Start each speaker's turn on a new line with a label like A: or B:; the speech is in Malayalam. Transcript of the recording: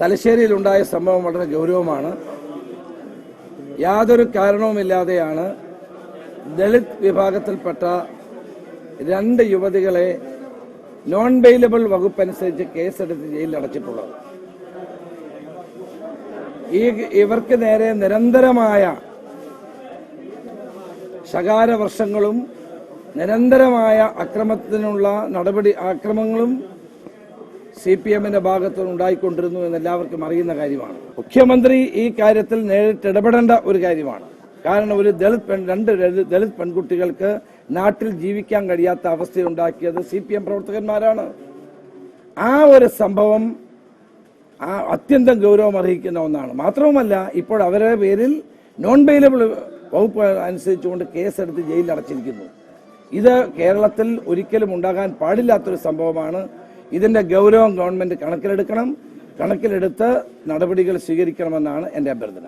A: തലശ്ശേരിയിലുണ്ടായ സംഭവം വളരെ ഗൗരവമാണ്. യാതൊരു കാരണവുമില്ലാതെയാണ് ദളിത് വിഭാഗത്തിൽപ്പെട്ട 2 യുവതികളെ നോൺ ബെയിലബിൾ വകുപ്പനുസരിച്ച് കേസെടുത്ത് ജയിലിൽ അടച്ചിട്ടുള്ളത്. ഇവർക്ക് നേരെ നിരന്തരമായ ശകാരവർഷങ്ങളും നിരന്തരമായ ആക്രമണങ്ങളും CPM-ന്റെ ഭാഗത്തുനിന്ന് ഉണ്ടായിക്കൊണ്ടിരുന്നു എന്നെല്ലാവർക്കും അറിയുന്ന കാര്യമാണ്. മുഖ്യമന്ത്രി ഈ കാര്യത്തിൽ നേരിട്ട് ഇടപെടേണ്ട ഒരു കാര്യമാണ്. കാരണം ഒരു രണ്ട് ദളിത് പെൺകുട്ടികൾക്ക് നാട്ടിൽ ജീവിക്കാൻ കഴിയാത്ത അവസ്ഥയുണ്ടാക്കിയത് CPM പ്രവർത്തകന്മാരാണ്. ആ ഒരു സംഭവം അത്യന്തം ഗൗരവം അർഹിക്കുന്ന ഒന്നാണ്. മാത്രവുമല്ല, ഇപ്പോൾ അവരുടെ പേരിൽ നോൺ ബെയിലബിൾ വകുപ്പ് അനുസരിച്ചുകൊണ്ട് കേസെടുത്ത് ജയിലിൽ അടച്ചിരിക്കുന്നു. ഇത് കേരളത്തിൽ ഒരിക്കലും ഉണ്ടാകാൻ പാടില്ലാത്തൊരു സംഭവമാണ്. ഇതിന്റെ ഗൗരവം ഗവൺമെന്റ് കണക്കിലെടുത്ത് നടപടികൾ സ്വീകരിക്കണമെന്നാണ് എന്റെ അഭ്യർത്ഥന.